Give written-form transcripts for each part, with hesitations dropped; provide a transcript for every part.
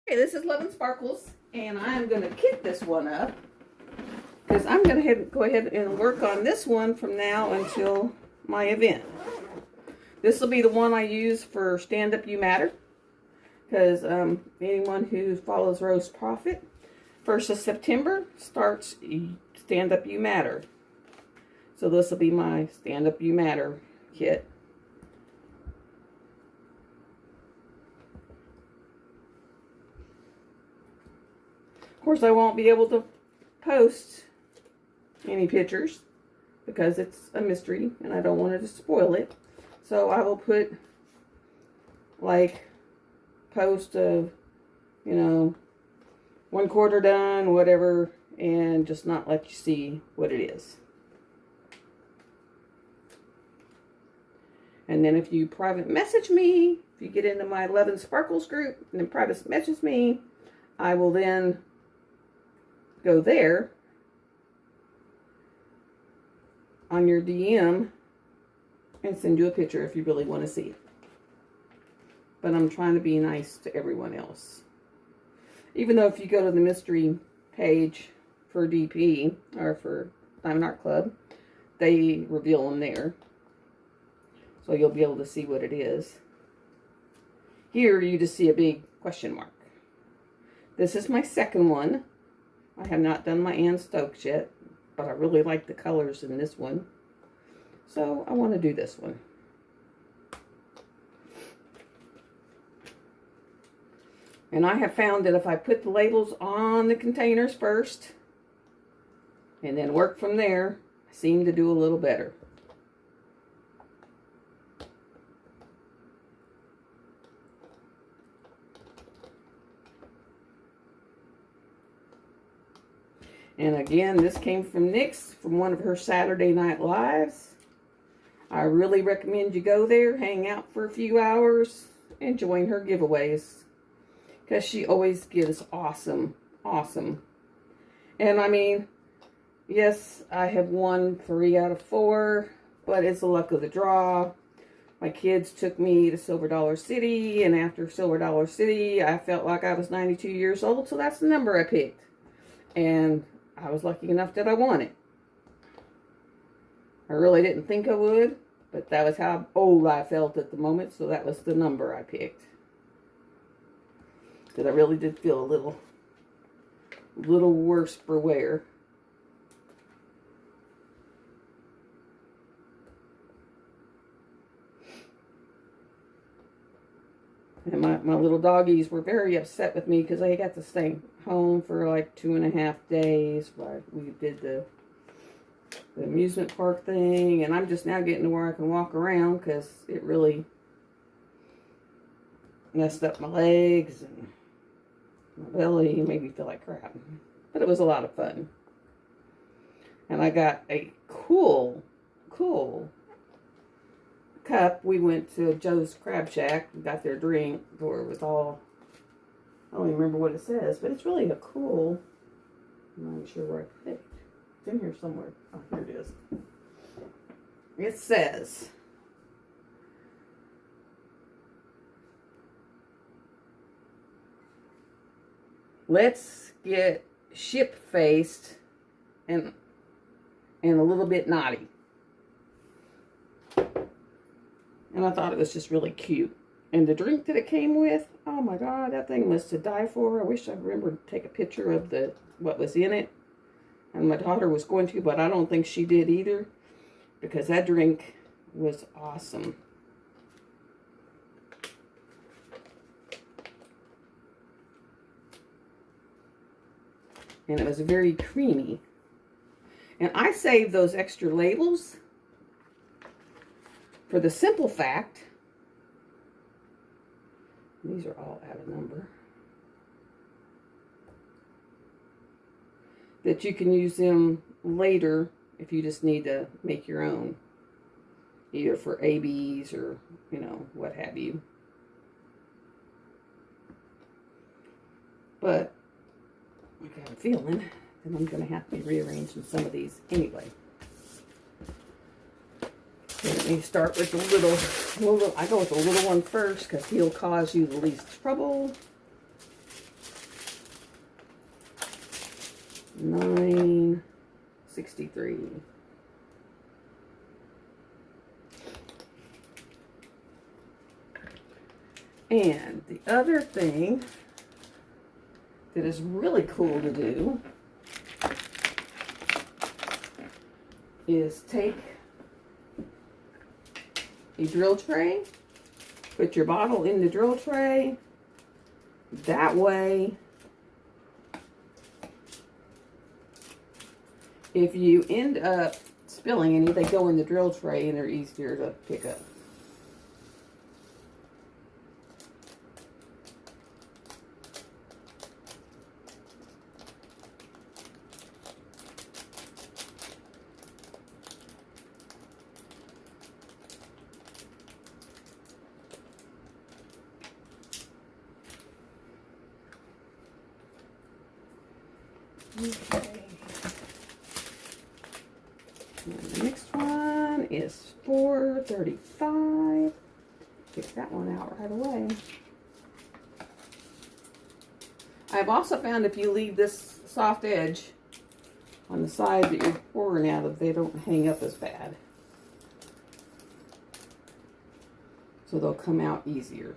Okay, this is Love and Sparkles, and I'm going to kit this one up because I'm going to go ahead and work on this one from now until my event. This will be the one I use for Stand Up You Matter, because anyone who follows Rose Profit, 1st of September starts Stand Up You Matter. So this will be my Stand Up You Matter kit. Of course, I won't be able to post any pictures because it's a mystery and I don't want to spoil it. So I will put like post of, 1/4 done, whatever, and just not let you see what it is. And then if you private message me, if you get into my Love and Sparkles group and then private message me, I will then go there on your DM and send you a picture if you really want to see it. But I'm trying to be nice to everyone else. Even though if you go to the mystery page for DP or for Diamond Art Club, they reveal them there. So you'll be able to see what it is. Here you just see a big question mark. This is my second one. I have not done my Ann Stokes yet, but I really like the colors in this one. So I want to do this one. And I have found that if I put the labels on the containers first and then work from there, I seem to do a little better. And again, this came from Nyx, from one of her Saturday Night Lives. I really recommend you go there, hang out for a few hours, and join her giveaways. Because she always gives awesome. And I mean, yes, I have won 3 out of 4, but it's the luck of the draw. My kids took me to Silver Dollar City, and after Silver Dollar City, I felt like I was 92 years old, so that's the number I picked. And I was lucky enough that I won it. I really didn't think I would, but that was how old I felt at the moment, so that was the number I picked. Because I really did feel a little worse for wear. And my little doggies were very upset with me because they got to stay home for like 2.5 days while we did the amusement park thing. And I'm just now getting to where I can walk around because it really messed up my legs and my belly and made me feel like crap. But it was a lot of fun. And I got a cool cup. We went to Joe's Crab Shack and got their drink where it was all, I don't even remember what it says, but it's really a cool, I'm not sure where I picked. It's in here somewhere. Oh, here it is. It says, let's get ship-faced and a little bit naughty. And I thought it was just really cute. And the drink that it came with, oh my God, that thing was to die for. I wish I remembered to take a picture of what was in it. And my daughter was going to, but I don't think she did either. Because that drink was awesome. And it was very creamy. And I saved those extra labels for the simple fact, these are all out of number, that you can use them later if you just need to make your own, either for ABs or, what have you. But I got a feeling that I'm going to have to be rearranging some of these anyway. Let me start with the little, I go with the little one first because he'll cause you the least trouble. $9.63. And the other thing that is really cool to do is take a drill tray, put your bottle in the drill tray. That way, if you end up spilling any, they go in the drill tray and they're easier to pick up. Okay. And the next one is $4.35. Get that one out right away. I've also found if you leave this soft edge on the side that you're pouring out of, they don't hang up as bad. So they'll come out easier.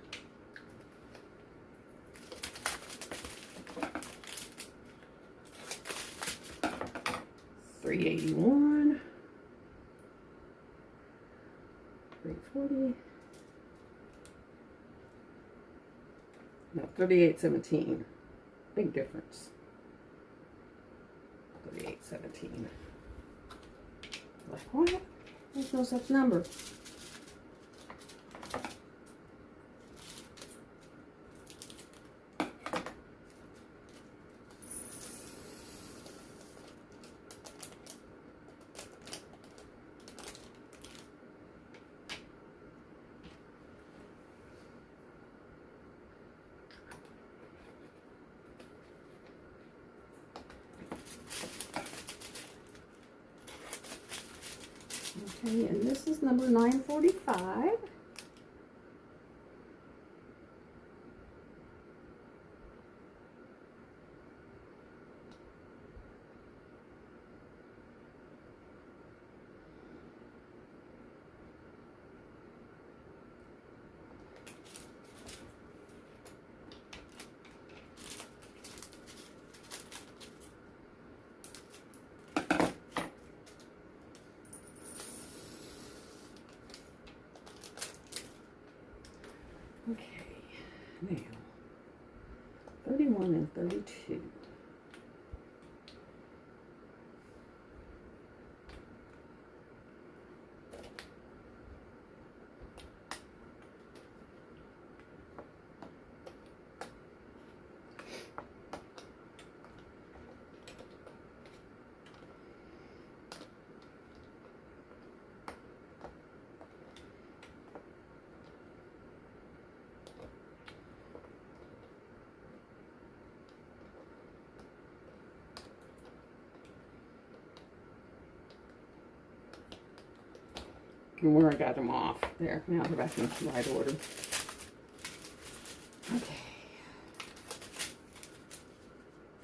$3.81, $3.40, no, $38.17. Big difference. $38.17. Like what? There's no such number. Okay, and this is number 945. Okay, now 31 and 32. And where I got them off. There, now they're back in the right order. Okay.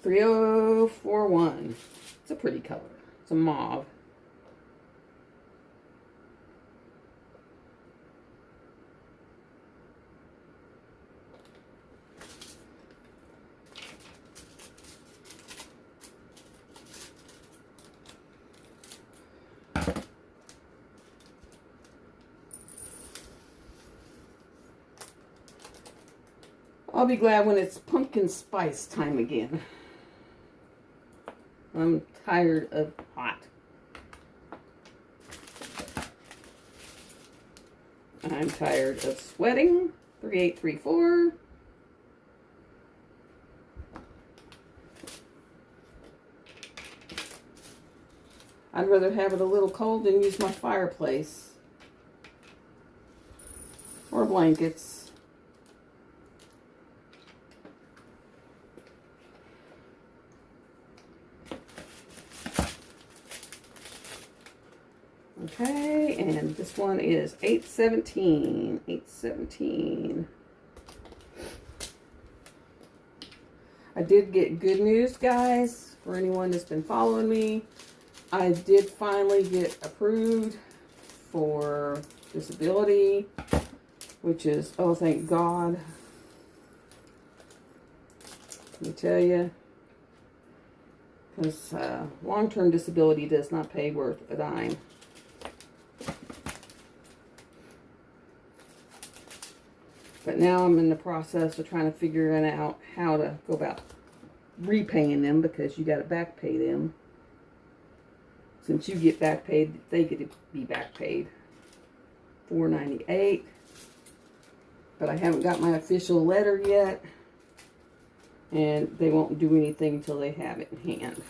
3041. It's a pretty color. It's a mauve. I'll be glad when it's pumpkin spice time again. I'm tired of hot. I'm tired of sweating. 3834. I'd rather have it a little cold than use my fireplace or blankets. Okay, and this one is 817. 817. I did get good news, guys, for anyone that's been following me. I did finally get approved for disability, which is, oh, thank God. Let me tell you, because long-term disability does not pay worth a dime. But now I'm in the process of trying to figure out how to go about repaying them, because you got to back pay them. Since you get back paid, they get to be back paid. $4.98. But I haven't got my official letter yet. And they won't do anything until they have it in hand.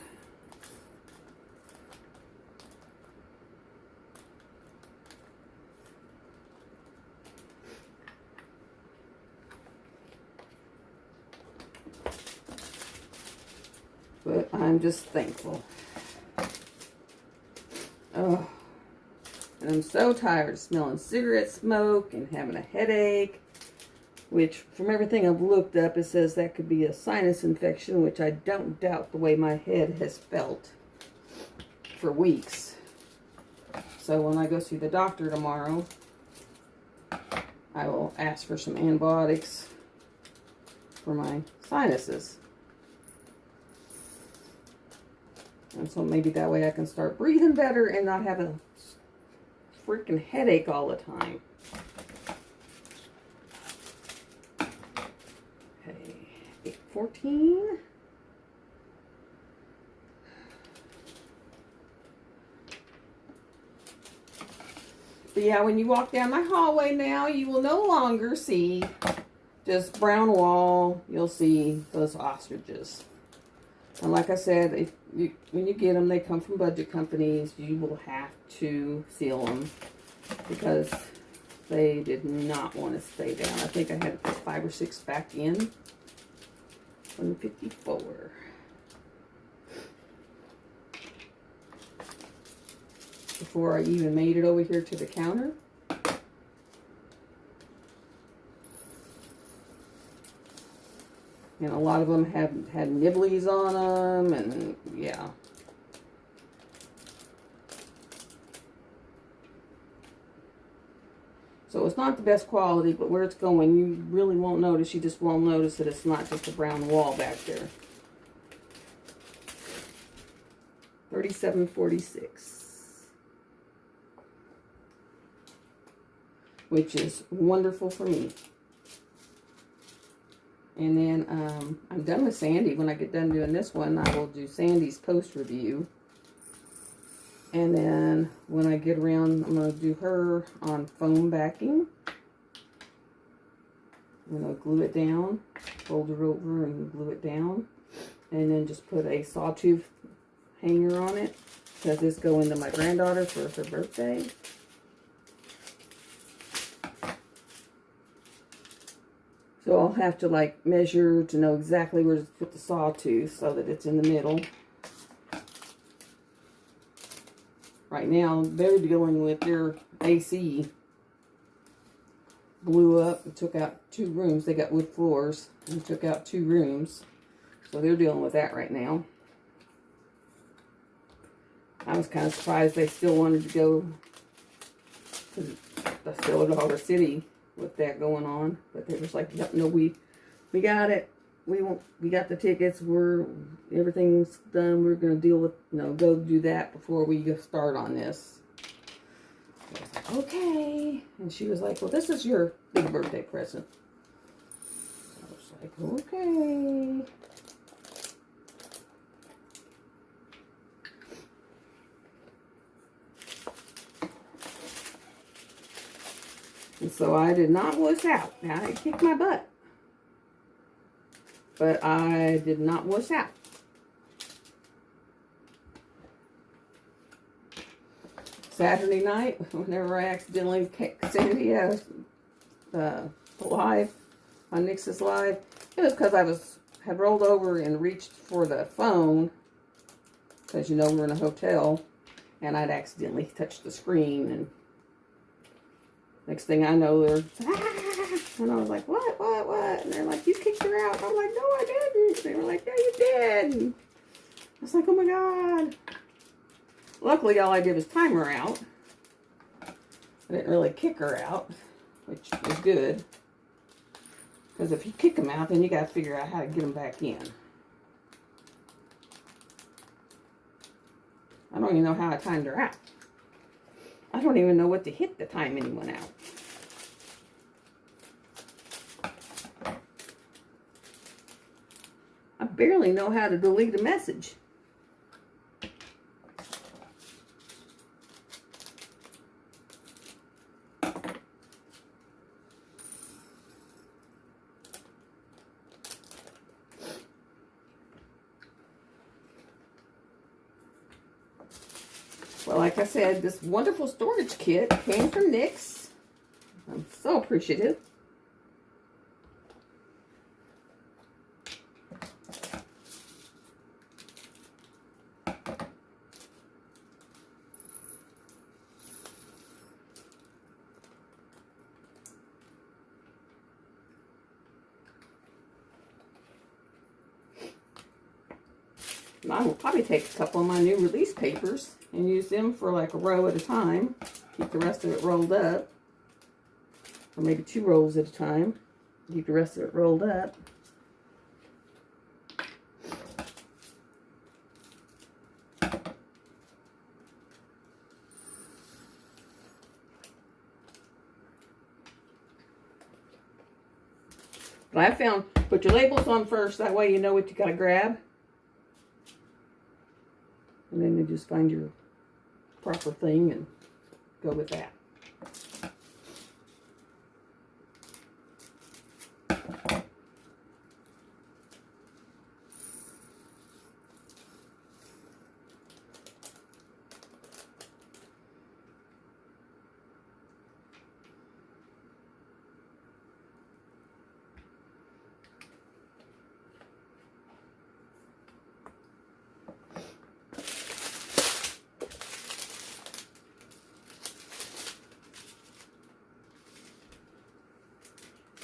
But I'm just thankful. Oh, and I'm so tired of smelling cigarette smoke and having a headache, which from everything I've looked up, it says that could be a sinus infection, which I don't doubt the way my head has felt for weeks. So when I go see the doctor tomorrow, I will ask for some antibiotics for my sinuses. And so maybe that way I can start breathing better and not have a freaking headache all the time. Okay, 8:14. But yeah, when you walk down my hallway now, you will no longer see just brown wall. You'll see those ostriches. And like I said, when you get them, they come from budget companies. You will have to seal them because they did not want to stay down. I think I had to put 5 or 6 back in from the 54. Before I even made it over here to the counter. And a lot of them have had nibblies on them, and yeah. So it's not the best quality, but where it's going, you really won't notice. You just won't notice that it's not just a brown wall back there. 37.46, which is wonderful for me. And then I'm done with Sandy. When I get done doing this one, I will do Sandy's post review. And then when I get around, I'm going to do her on foam backing. I'm going to glue it down, fold her over and glue it down. And then just put a sawtooth hanger on it, because this go into my granddaughter for her birthday. So I'll have to like measure to know exactly where to put the sawtooth so that it's in the middle. Right now, they're dealing with their AC. Blew up and took out 2 rooms. They got wood floors and took out 2 rooms. So they're dealing with that right now. I was kind of surprised they still wanted to go to the Silver City with that going on, but they was like, yep, no, we got it. We got the tickets. Everything's done. We're gonna deal with, go do that before we start on this. I was like, okay. And she was like, well, this is your big birthday present. I was like, okay. And so I did not wuss out. Now, I kicked my butt. But I did not wuss out. Saturday night, whenever I accidentally kicked Sandy out live, on Nix's live, it was because I had rolled over and reached for the phone, because we're in a hotel, and I'd accidentally touched the screen, and next thing I know, they're, and I was like, what? And they're like, you kicked her out. I'm like, no, I didn't. They were like, yeah, you did. was like, oh my God. Luckily, all I did was time her out. I didn't really kick her out, which is good. Because if you kick them out, then you got to figure out how to get them back in. I don't even know how I timed her out. I don't even know what to hit to time anyone out. I barely know how to delete a message. Well, like I said, this wonderful storage kit came from NYX. I'm so appreciative. And I will probably take a couple of my new release papers and use them for like a row at a time. Keep the rest of it rolled up. Or maybe 2 rolls at a time. Keep the rest of it rolled up. But I found, put your labels on first, that way you know what you gotta grab. And then you just find your proper thing and go with that.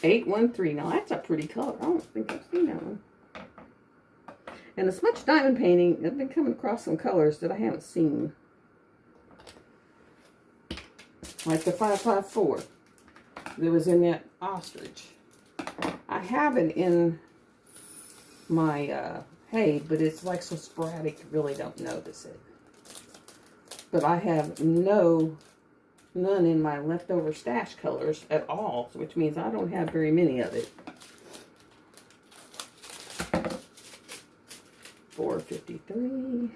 $813. Now that's a pretty color. I don't think I've seen that one. And as much diamond painting, I've been coming across some colors that I haven't seen. Like the 554 that was in that ostrich. I have it in my hay, but it's like so sporadic, you really don't notice it. But I have none in my leftover stash colors at all, which means I don't have very many of it. 453.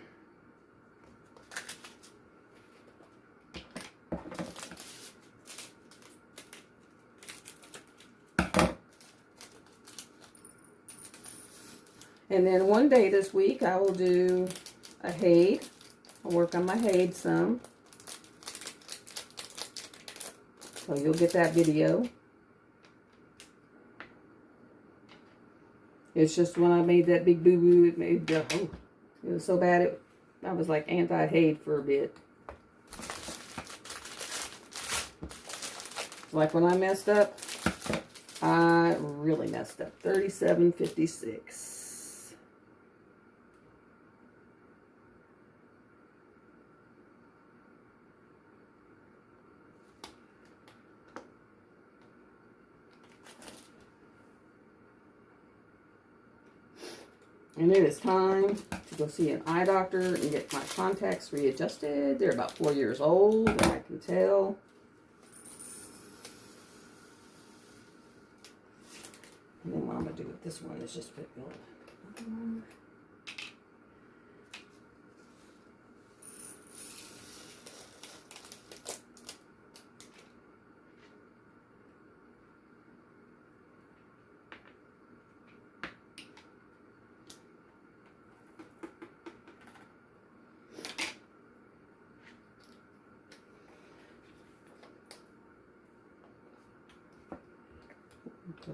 And then one day this week I will do a Hade. I'll work on my Hade some. So you'll get that video. It's just when I made that big boo-boo, it made, it was so bad, I was like anti-Hade for a bit. Like when I messed up, I really messed up. 37.56. And it is time to go see an eye doctor and get my contacts readjusted. They're about 4 years old, and I can tell. And then what I'm going to do with this one is just put gold.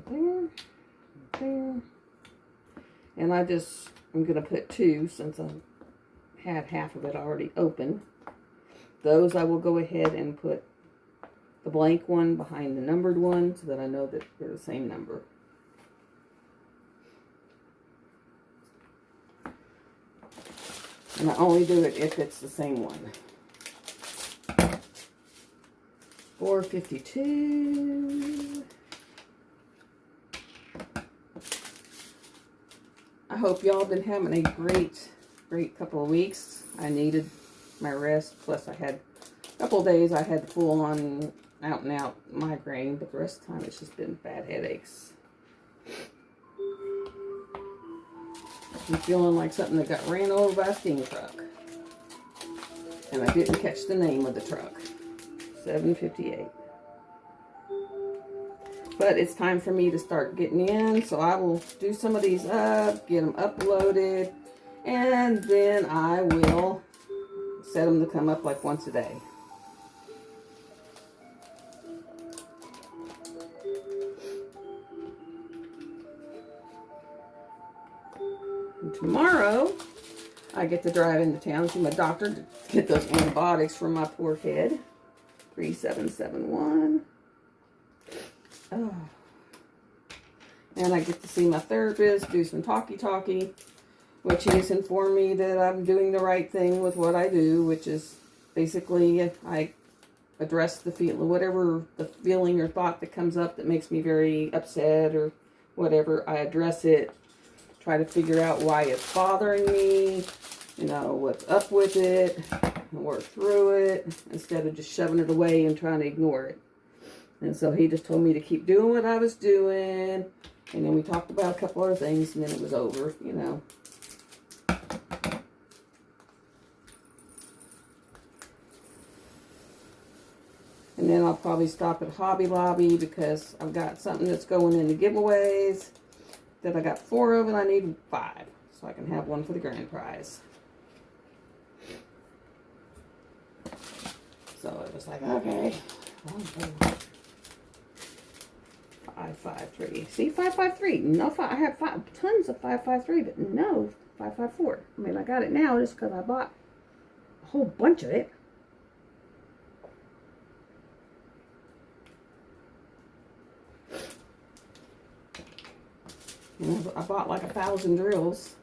There, there, and I'm going to put 2 since I had half of it already open. Those I will go ahead and put the blank one behind the numbered one so that I know that they're the same number. And I only do it if it's the same one. $4.52. I hope y'all been having a great couple of weeks. I needed my rest. Plus, I had a couple of days I had full on out and out migraine, but the rest of the time it's just been bad headaches. I'm feeling like something that got ran over by a steam truck. And I didn't catch the name of the truck. 7:58. But it's time for me to start getting in, so I will do some of these up, get them uploaded, and then I will set them to come up like once a day. And tomorrow, I get to drive into town to my doctor to get those antibiotics for my poor head. 3771. Oh. And I get to see my therapist, do some talkie-talkie, which he's informed me that I'm doing the right thing with what I do, which is basically I address the whatever the feeling or thought that comes up that makes me very upset or whatever. I address it, try to figure out why it's bothering me, you know, what's up with it, and work through it instead of just shoving it away and trying to ignore it. And so he just told me to keep doing what I was doing. And then we talked about a couple other things, and then it was over, you know. And then I'll probably stop at Hobby Lobby because I've got something that's going into giveaways that I got 4 of, and I need 5. So I can have one for the grand prize. So it was like, okay. 553. See, 553. No, I have tons of 553, but no 554. I mean, I got it now just because I bought a whole bunch of it. And I bought like 1,000 drills.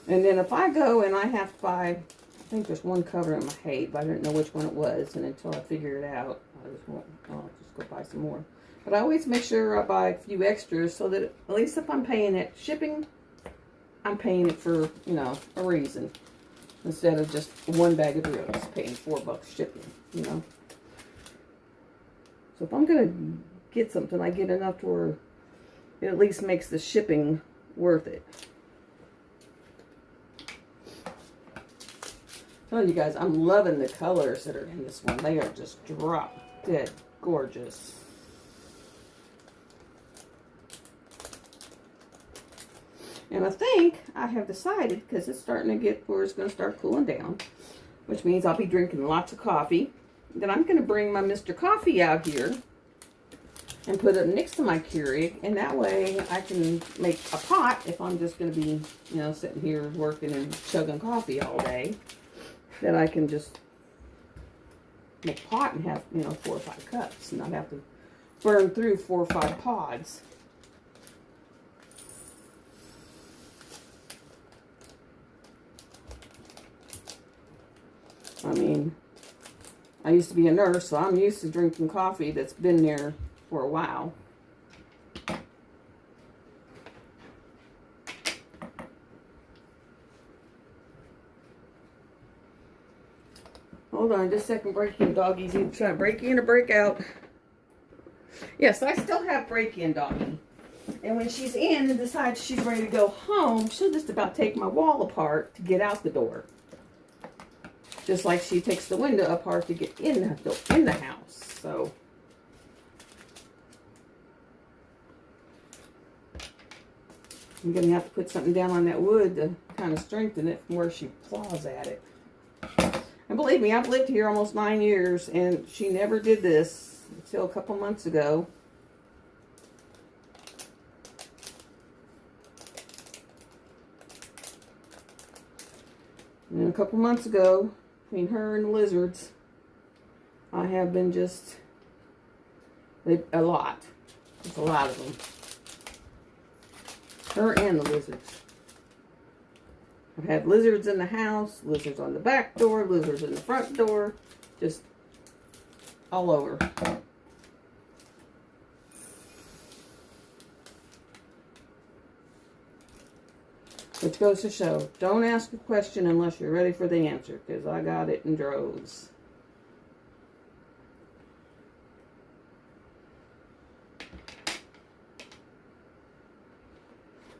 And then if I go and I have to buy, I think there's one cover in my hate, but I didn't know which one it was. And until I figure it out, I'll just go buy some more. But I always make sure I buy a few extras so that at least if I'm paying it shipping, I'm paying it for, you know, a reason. Instead of just one bag of drills, paying $4 shipping, you know. So if I'm going to get something, I get enough to where it at least makes the shipping worth it. Telling you guys, I'm loving the colors that are in this one. They are just drop dead gorgeous. And I think I have decided, because it's starting to get where it's going to start cooling down, which means I'll be drinking lots of coffee, that I'm going to bring my Mr. Coffee out here and put it next to my Keurig, and that way I can make a pot if I'm just going to be, you know, sitting here working and chugging coffee all day. That I can just make a pot and have, you know, 4 or 5 cups and not have to burn through 4 or 5 pods. I mean, I used to be a nurse, so I'm used to drinking coffee that's been there for a while. Hold on just a second, break in, doggies. You try to break in or break out. Yes, I still have break in, doggy. And when she's in and decides she's ready to go home, she'll just about take my wall apart to get out the door. Just like she takes the window apart to get in the house. So I'm going to have to put something down on that wood to kind of strengthen it from where she claws at it. And believe me, I've lived here almost 9 years, and she never did this until a couple months ago. And a couple months ago, between her and the lizards, I have been just a lot. It's a lot of them. Her and the lizards. I've had lizards in the house, lizards on the back door, lizards in the front door, just all over. Which goes to show, don't ask a question unless you're ready for the answer, because I got it in droves.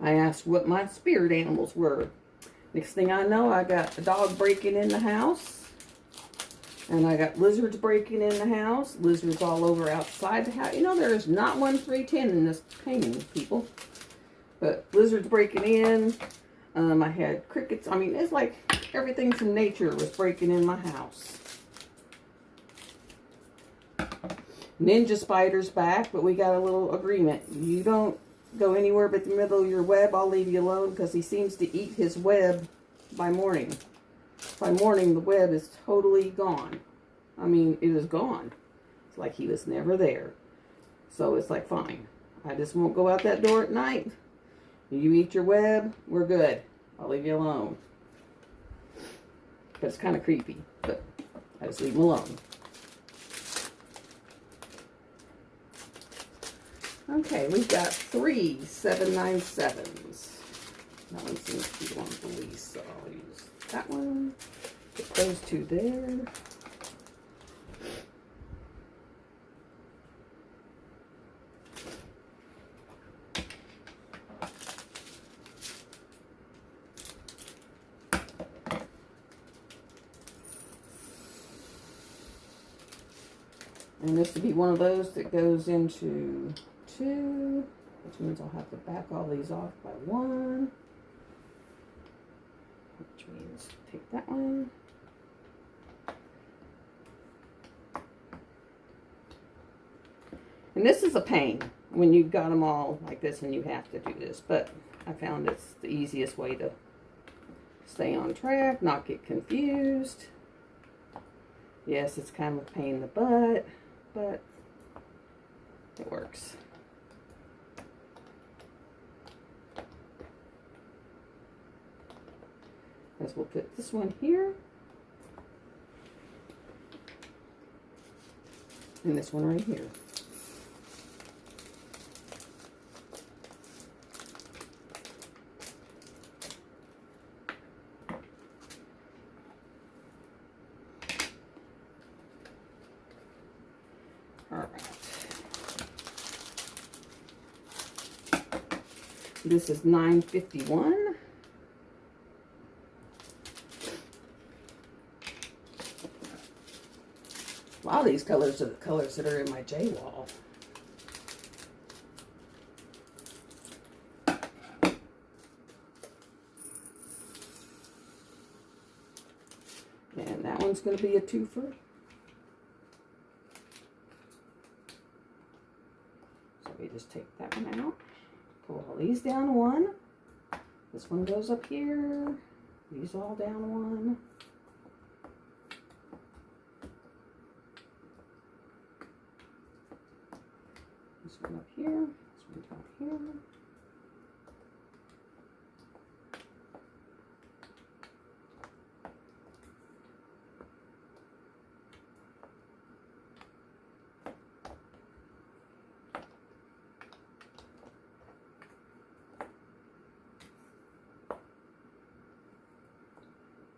I asked what my spirit animals were. Next thing I know, I got a dog breaking in the house. And I got lizards breaking in the house. Lizards all over outside the house. You know, there is not 1 310 in this painting, people. But lizards breaking in. I had crickets. I mean, it's like everything from nature was breaking in my house. Ninja spider's back, but we got a little agreement. You don't go anywhere but the middle of your web. I'll leave you alone because he seems to eat his web by morning. By morning, the web is totally gone. I mean, it is gone. It's like he was never there. So it's like, fine. I just won't go out that door at night. You eat your web, we're good. I'll leave you alone. But it's kind of creepy. But I just leave him alone. Okay, we've got 3 797s. That one seems to be the one with the least, so I'll use that one. Put those 2 there. And this would be one of those that goes into 2, which means I'll have to back all these off by 1. Which means take that one. And this is a pain when you've got them all like this and you have to do this. But I found it's the easiest way to stay on track, not get confused. Yes, it's kind of a pain in the butt, but it works. As we'll put this one here. And this one right here. This is 951. A lot of these colors are the colors that are in my J wall. And that one's going to be a twofer. So we just take that one out. Pull all these down 1. This one goes up here. These all down 1. This one up here. This one down here.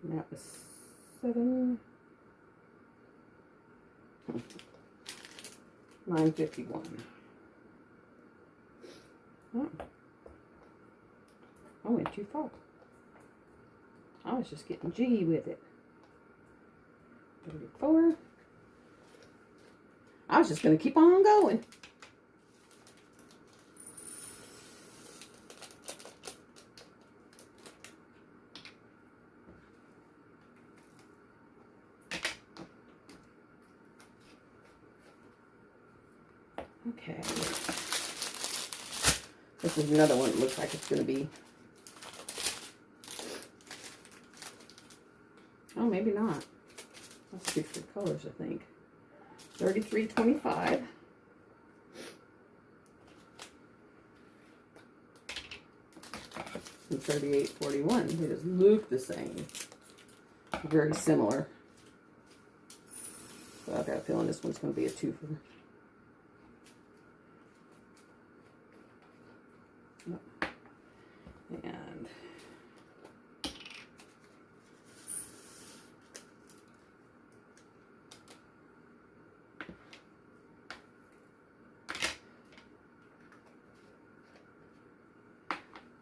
And that was 7, 951. Oh, I went too far. I was just getting jiggy with it. 34. I was just going to keep on going. Okay. This is another one that looks like it's going to be. Oh, maybe not. That's 2 different colors, I think. 3325. and 3841. They just look the same. Very similar. So I've got a feeling this one's going to be a twofer. And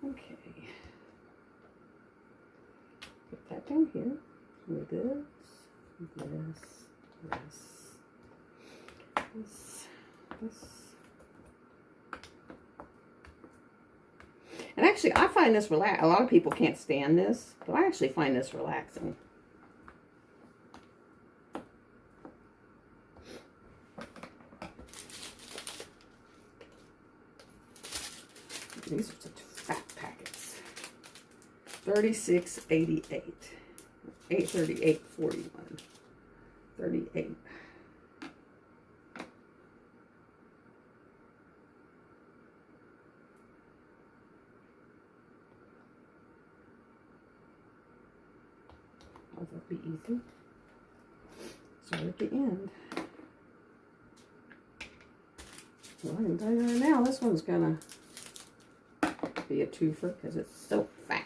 okay, put that down here with this, this. And actually, I find this relaxing. A lot of people can't stand this, but I actually find this relaxing. These are such fat packets. 36.88. 838.41. 38. That'll be easy. So at the end, well, I can tell you right now, this one's gonna be a twofer because it's so fat.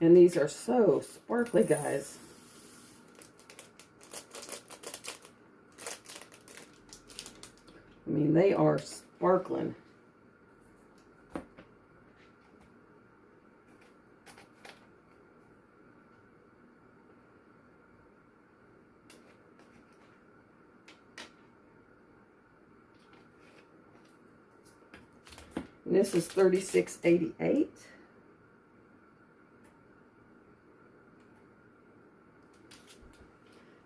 And these are so sparkly, guys. I mean, they are sparkling. And this is 36.88.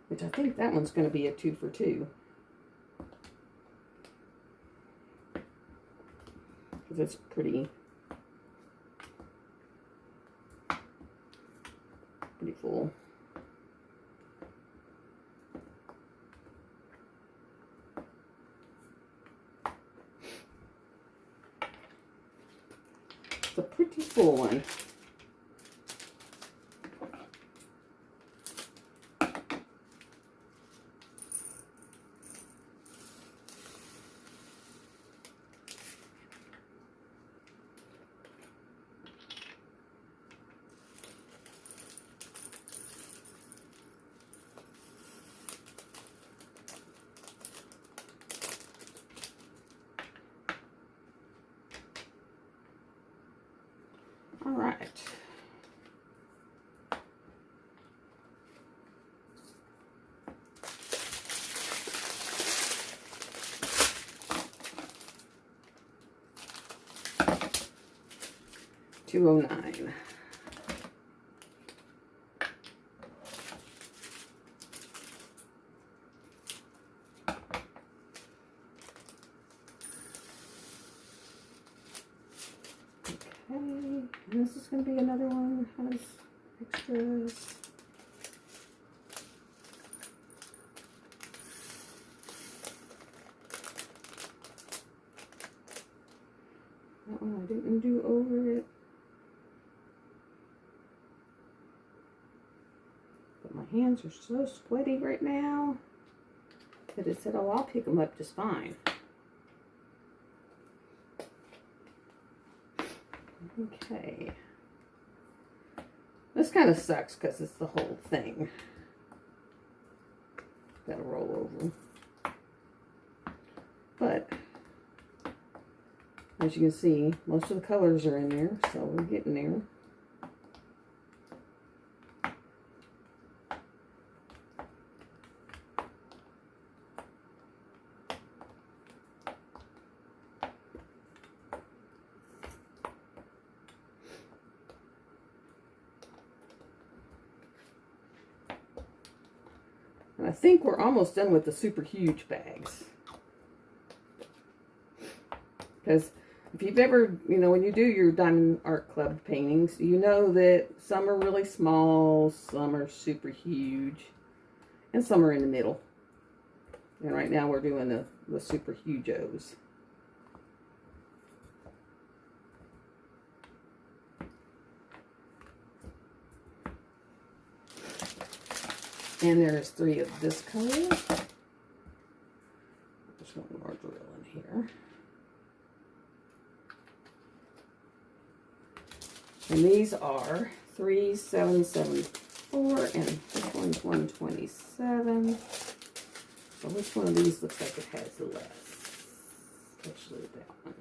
Which I think that one's going to be a 2 for 2. Because it's pretty full. It's a pretty full one. All right. $209. And this is going to be another one that has extras. That one I didn't do over it. But my hands are so sweaty right now that it said, oh, I'll pick them up just fine. Okay. This kind of sucks because it's the whole thing. Gotta roll over. But, as you can see, most of the colors are in there, so we're getting there. And I think we're almost done with the super huge bags. Because if you've ever, when you do your Diamond Art Club paintings, you know that some are really small, some are super huge, and some are in the middle. And right now we're doing the super huge O's. And there's 3 of this color. Just one more drill in here. And these are 3774, and this one's 127. So which one of these looks like it has less? Especially that one.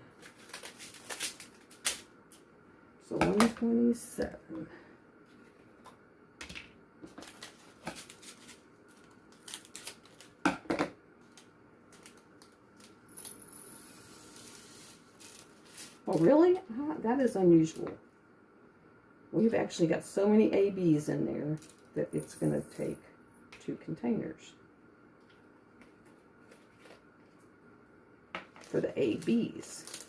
So 127. Oh, really? That is unusual. We've actually got so many ABs in there that it's going to take 2 containers for the ABs.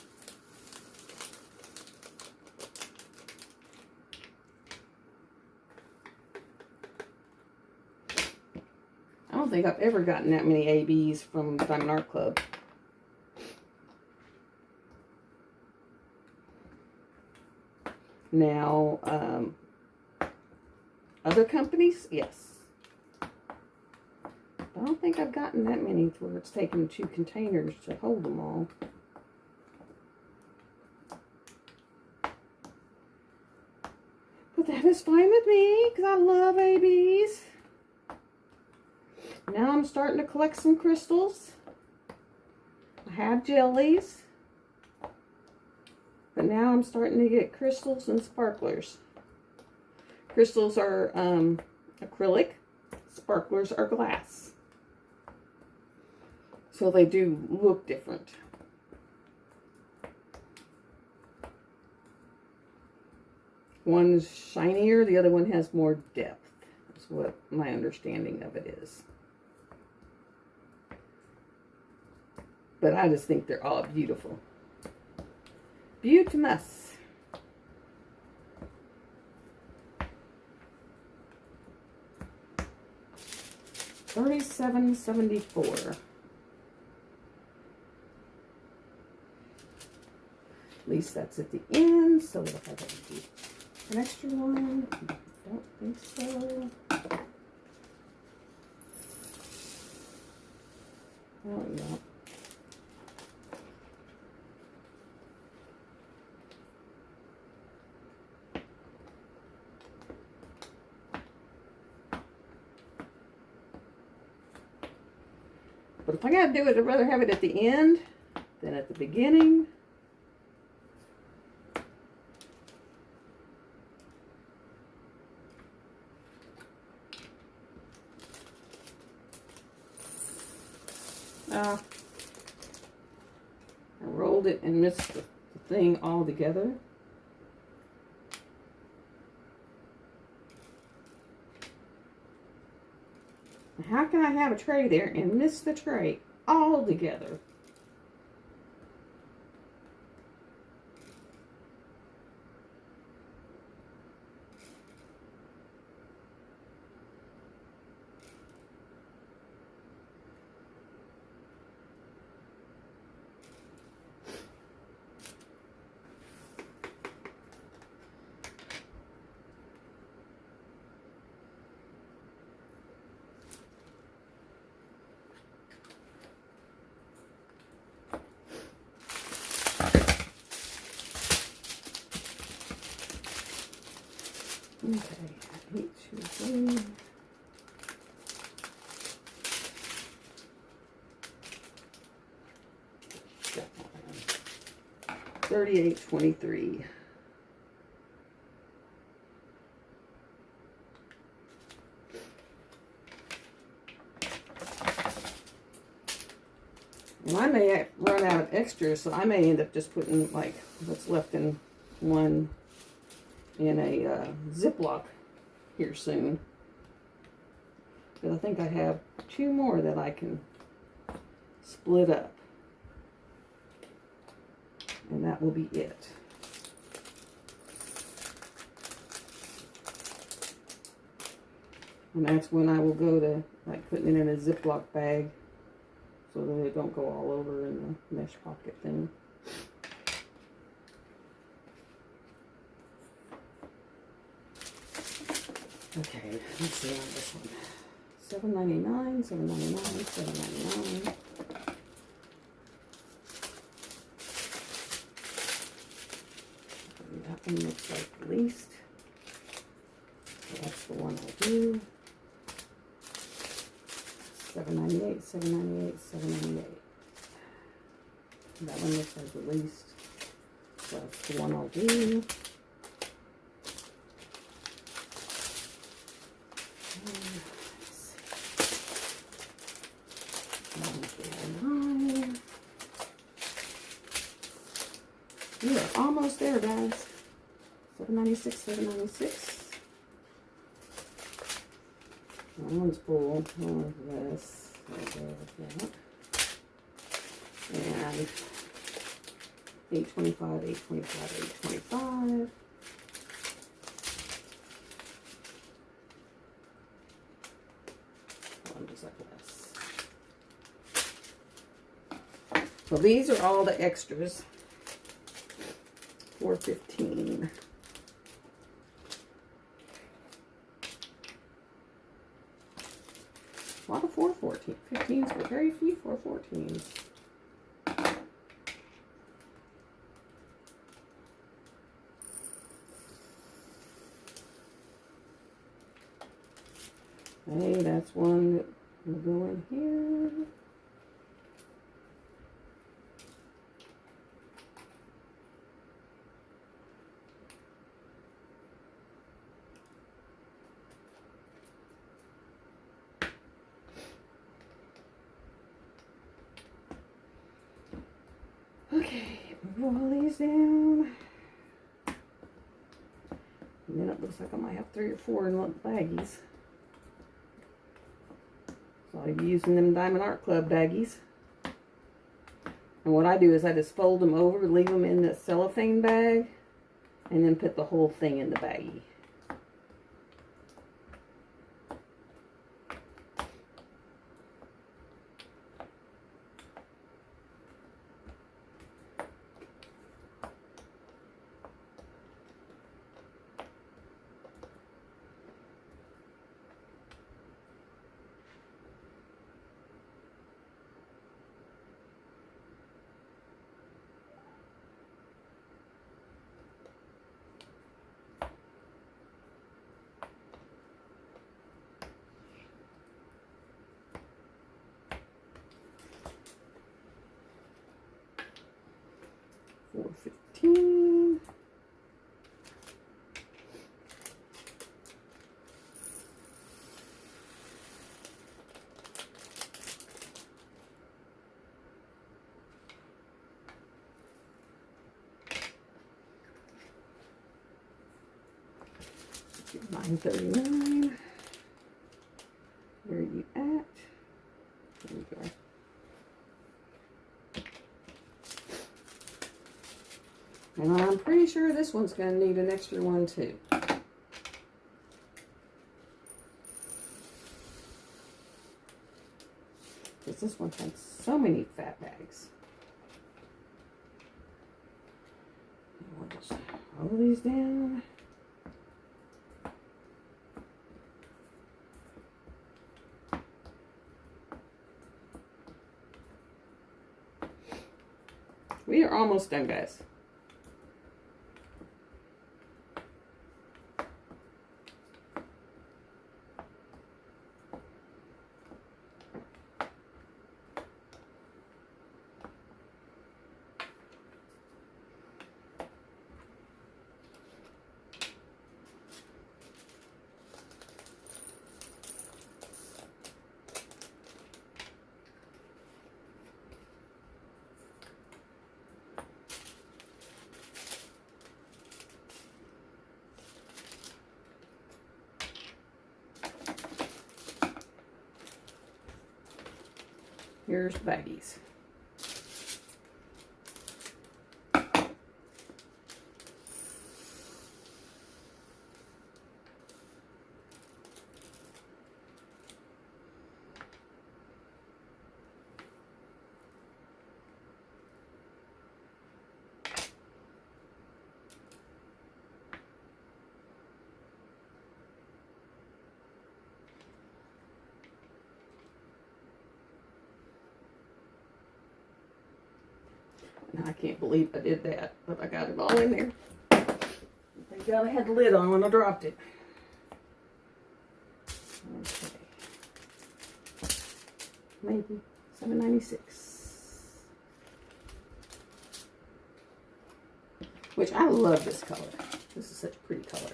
I don't think I've ever gotten that many ABs from Diamond Art Club. Now, other companies, yes. I don't think I've gotten that many to where it's taken 2 containers to hold them all. But that is fine with me, because I love ABs. Now I'm starting to collect some crystals. I have jellies. But now I'm starting to get crystals and sparklers. Crystals are acrylic. Sparklers are glass. So they do look different. One's shinier, the other one has more depth. That's what my understanding of it is. But I just think they're all beautiful. Beautimus. $37.74. At least that's at the end, so if I have to do an extra one, I don't think so. Oh, yeah. But if I gotta do it, I'd rather have it at the end than at the beginning. I rolled it and missed the thing all together. How can I have a tray there and miss the tray all together? Okay, 8, 2, 3. $38.23. Well, I may run out of extras, so I may end up just putting like what's left in one in a Ziploc here soon. But I think I have 2 more that I can split up. And that will be it. And that's when I will go to like putting it in a Ziploc bag so that it don't go all over in the mesh pocket thing. Okay, let's see on this one. $7.99, $7.99, $7.99. That one looks like the least. So that's the one I'll do. $7.98, $7.98, $7.98. That one looks like the least. So that's the one I'll do. We are almost there, guys. $7.96, $7.96. That one's full. Oh, this. That. And $8.25, $8.25, $8.25. One just like this. So these are all the extras. $4.15. A lot of 4.15s, but very few 4.14s. Hey, that's one that will go in here. Okay, move all these down. And then it looks like I might have 3 or 4 in little baggies. So I'll be using them Diamond Art Club baggies. And what I do is I just fold them over, leave them in the cellophane bag, and then put the whole thing in the baggie. $4.15. $9.39. Where are you at? There we go. And I'm pretty sure this one's going to need an extra one too. Because this one has so many fat bags. We'll just roll these down. We are almost done, guys. Here's the baggies. can't believe I did that, but I got it all in there. Thank God I had the lid on when I dropped it. Okay. Maybe $7.96. Which I love this color. This is such a pretty color.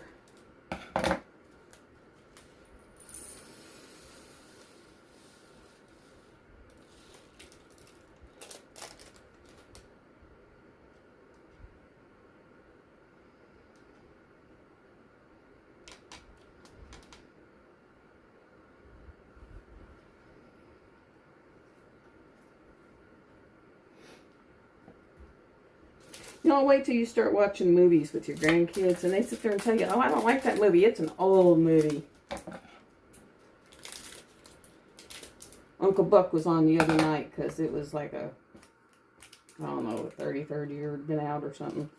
You know, wait till you start watching movies with your grandkids and they sit there and tell you, oh, I don't like that movie. It's an old movie. Uncle Buck was on the other night because it was like a, I don't know, a 33rd year had been out or something.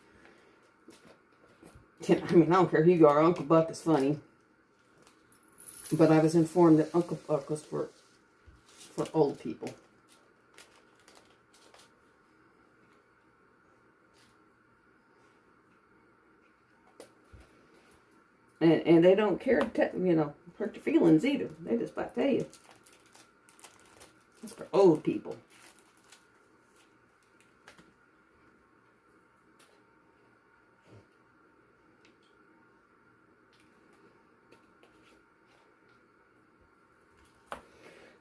I mean, I don't care who you are. Uncle Buck is funny. But I was informed that Uncle Buck was for old people. And they don't care to, you know, hurt your feelings either. They just about tell you. It's for old people.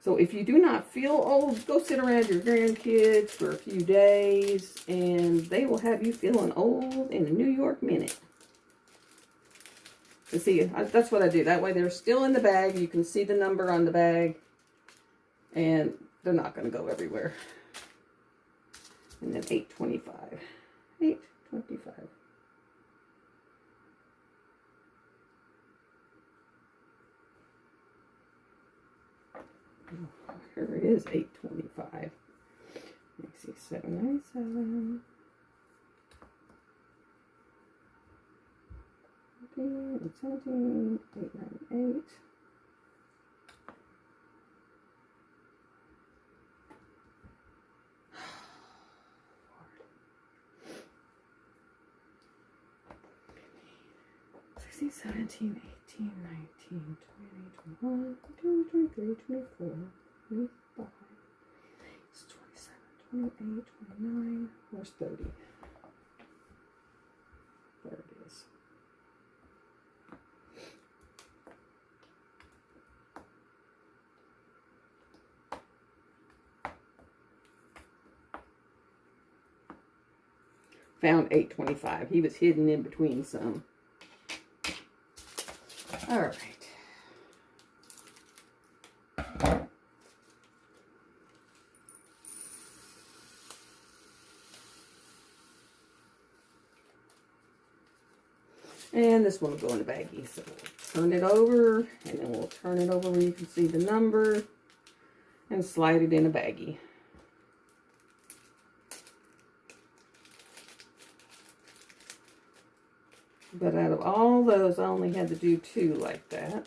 So if you do not feel old, go sit around your grandkids for a few days and they will have you feeling old in a New York minute. And see, that's what I do. That way they're still in the bag. You can see the number on the bag. And they're not going to go everywhere. And then $8.25. $8.25. Here it is, $8.25. Let me see, $7.97. 17, $8.98. $16, $17, $18, $19, $20, $21, $22, $23, $24, $25. It's $27, $28, $29. Where's $30? There it is. Found $8.25. He was hidden in between some. All right. And this one will go in the baggie. So we'll turn it over, and then we'll turn it over where you can see the number and slide it in a baggie. But out of all those, I only had to do 2 like that.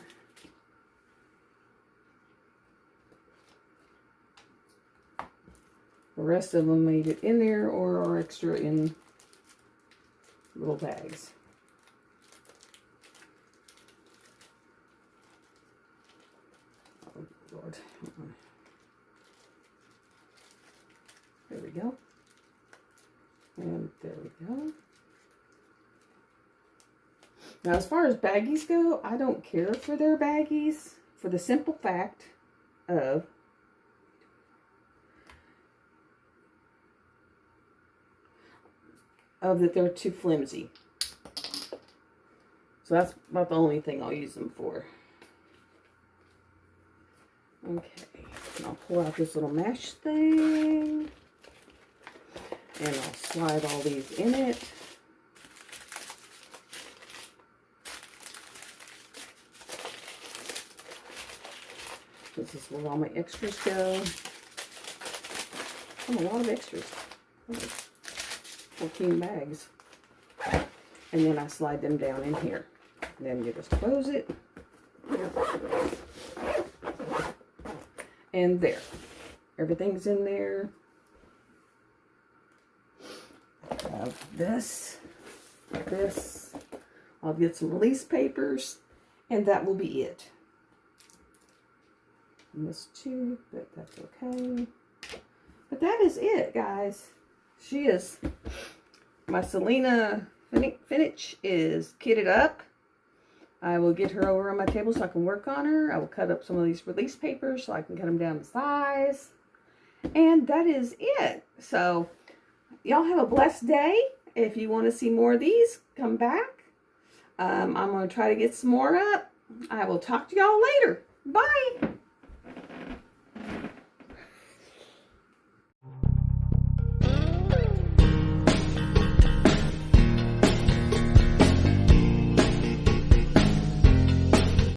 The rest of them made it in there or are extra in little bags. Oh, Lord. There we go. And there we go. Now, as far as baggies go, I don't care for their baggies for the simple fact of that they're too flimsy. So that's about the only thing I'll use them for. Okay, and I'll pull out this little mesh thing, and I'll slide all these in it. This is where all my extras go. Oh, a lot of extras. 14 bags. And then I slide them down in here. And then you just close it. And there. Everything's in there. have this. I'll get some release papers, and that will be it. I missed 2, but that's okay. But that is it, guys. My Selina Fenech is kitted up. I will get her over on my table so I can work on her. I will cut up some of these release papers so I can cut them down to size. And that is it. So, y'all have a blessed day. If you want to see more of these, come back. I'm going to try to get some more up. I will talk to y'all later. Bye.